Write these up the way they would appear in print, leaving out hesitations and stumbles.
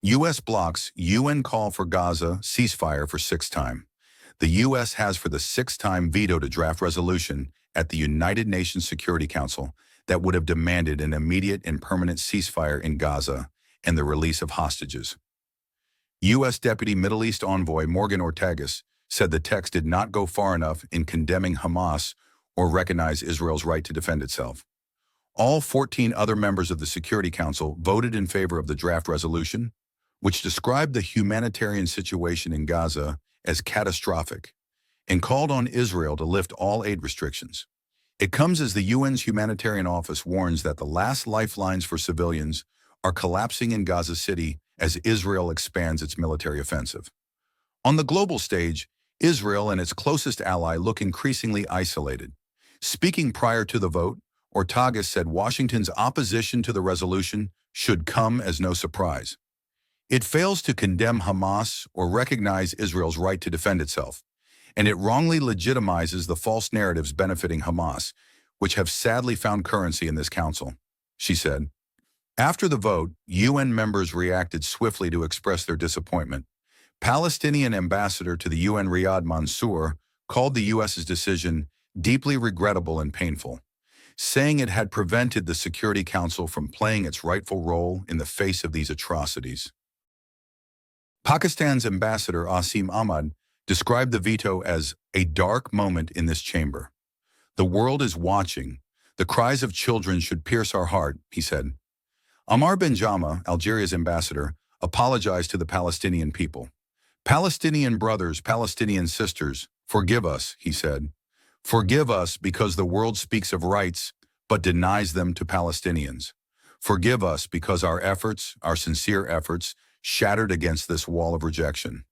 U.S. blocks UN call for Gaza ceasefire for sixth time. The U.S. has for the sixth time vetoed a draft resolution at the United Nations Security Council that would have demanded an immediate and permanent ceasefire in Gaza and the release of hostages. U.S. Deputy Middle East Envoy Morgan Ortagus said the text did not go far enough in condemning Hamas or recognize Israel's right to defend itself. All 14 other members of the Security Council voted in favor of the draft resolution, which described the humanitarian situation in Gaza as catastrophic and called on Israel to lift all aid restrictions. It comes as the UN's Humanitarian Office warns that the last lifelines for civilians are collapsing in Gaza City as Israel expands its military offensive. On the global stage, Israel and its closest ally look increasingly isolated. Speaking prior to the vote, Ortagus said Washington's opposition to the resolution should come as no surprise. It fails to condemn Hamas or recognize Israel's right to defend itself, and it wrongly legitimizes the false narratives benefiting Hamas, which have sadly found currency in this council, she said. After the vote, UN members reacted swiftly to express their disappointment. Palestinian ambassador to the UN Riyad Mansour called the U.S.'s decision deeply regrettable and painful, saying it had prevented the Security Council from playing its rightful role in the face of these atrocities. Pakistan's ambassador Asim Ahmad described the veto as a dark moment in this chamber. The world is watching. The cries of children should pierce our heart, he said. Ammar Benjama, Algeria's ambassador, apologized to the Palestinian people. Palestinian brothers, Palestinian sisters, forgive us, he said. Forgive us because the world speaks of rights but denies them to Palestinians. Forgive us because our efforts, our sincere efforts, shattered against this wall of rejection.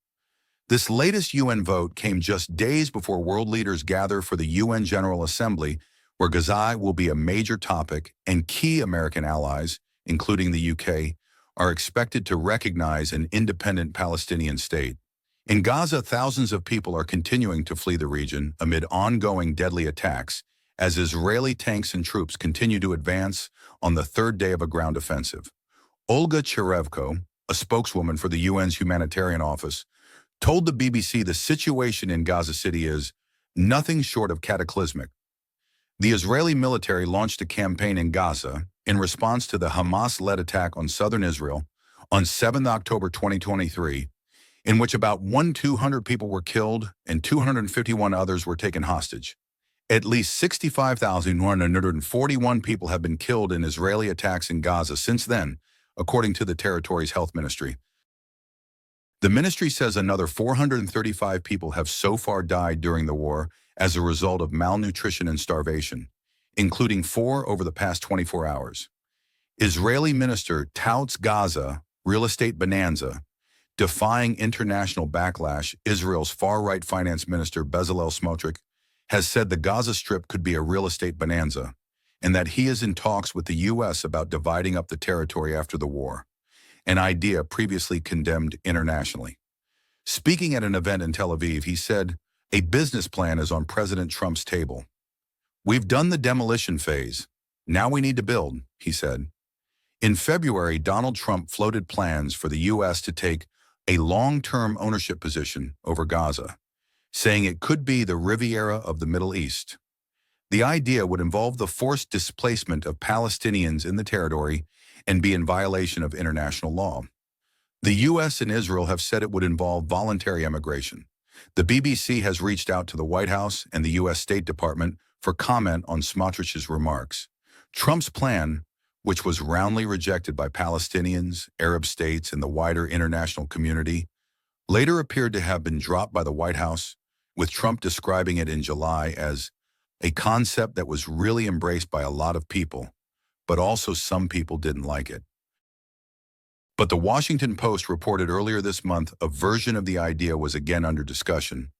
This latest UN vote came just days before world leaders gather for the UN General Assembly, where Gaza will be a major topic, and key American allies, including the UK, are expected to recognize an independent Palestinian state. In Gaza, thousands of people are continuing to flee the region amid ongoing deadly attacks as Israeli tanks and troops continue to advance on the third day of a ground offensive. Olga Cherevko, a spokeswoman for the UN's Humanitarian Office, told the BBC the situation in Gaza City is nothing short of cataclysmic. The Israeli military launched a campaign in Gaza in response to the Hamas-led attack on southern Israel on 7 October 2023, in which about 200 people were killed and 251 others were taken hostage. At least 65,141 people have been killed in Israeli attacks in Gaza since then, according to the territory's health ministry. The ministry says another 435 people have so far died during the war as a result of malnutrition and starvation, including 4 over the past 24 hours. Israeli minister touts Gaza real estate bonanza, defying international backlash. Israel's far-right finance minister Bezalel Smotrich has said the Gaza Strip could be a real estate bonanza, and that he is in talks with the U.S. about dividing up the territory after the war, an idea previously condemned internationally. Speaking at an event in Tel Aviv, he said, "A business plan is on President Trump's table. We've done the demolition phase. Now we need to build," he said. In February, Donald Trump floated plans for the U.S. to take a long-term ownership position over Gaza, saying it could be the Riviera of the Middle East. The idea would involve the forced displacement of Palestinians in the territory and be in violation of international law. The U.S. and Israel have said it would involve voluntary emigration. The BBC has reached out to the White House and the U.S. State Department for comment on Smotrich's remarks. Trump's plan, which was roundly rejected by Palestinians, Arab states, and the wider international community, later appeared to have been dropped by the White House, with Trump describing it in July as a concept that was really embraced by a lot of people, but also some people didn't like it. But the Washington Post reported earlier this month a version of the idea was again under discussion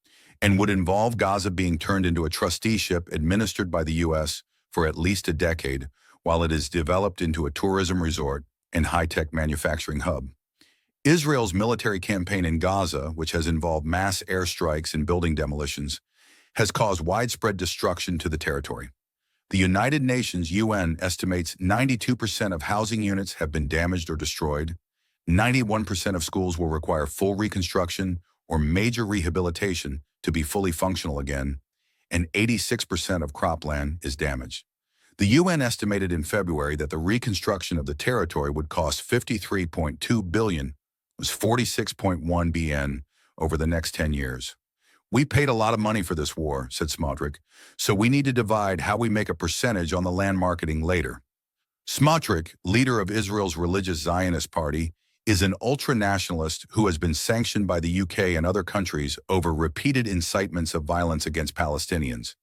and would involve Gaza being turned into a trusteeship administered by the U.S. for at least a decade, while it is developed into a tourism resort and high-tech manufacturing hub. Israel's military campaign in Gaza, which has involved mass airstrikes and building demolitions, has caused widespread destruction to the territory. The United Nations (UN) estimates 92% of housing units have been damaged or destroyed, 91% of schools will require full reconstruction or major rehabilitation to be fully functional again, and 86% of cropland is damaged. The UN estimated in February that the reconstruction of the territory would cost $53.2 billion, was 46.1 BN, over the next 10 years. We paid a lot of money for this war, said Smotrich, so we need to divide how we make a percentage on the land marketing later. Smotrich, leader of Israel's religious Zionist party, is an ultra-nationalist who has been sanctioned by the UK and other countries over repeated incitements of violence against Palestinians.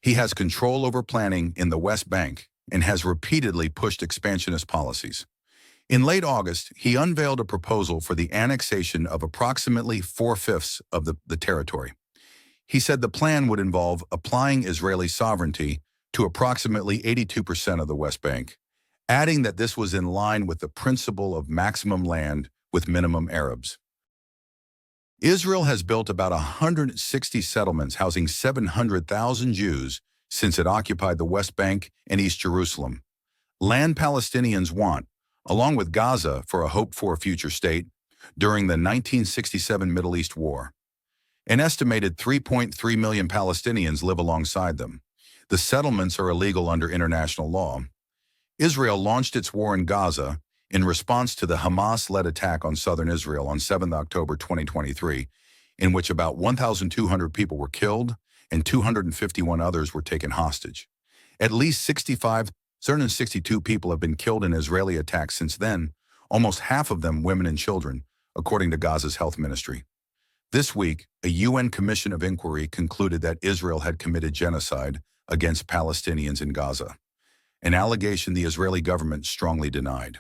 He has control over planning in the West Bank and has repeatedly pushed expansionist policies. In late August, he unveiled a proposal for the annexation of approximately 4/5 of the territory. He said the plan would involve applying Israeli sovereignty to approximately 82% of the West Bank, adding that this was in line with the principle of maximum land with minimum Arabs. Israel has built about 160 settlements housing 700,000 Jews since it occupied the West Bank and East Jerusalem. Land Palestinians want, along with Gaza for a hoped-for future state, during the 1967 Middle East War. An estimated 3.3 million Palestinians live alongside them. The settlements are illegal under international law. Israel launched its war in Gaza in response to the Hamas-led attack on southern Israel on 7 October 2023, in which about 1,200 people were killed and 251 others were taken hostage. At least 662 people have been killed in Israeli attacks since then, almost half of them women and children, according to Gaza's health ministry. This week, a UN Commission of Inquiry concluded that Israel had committed genocide against Palestinians in Gaza, an allegation the Israeli government strongly denied.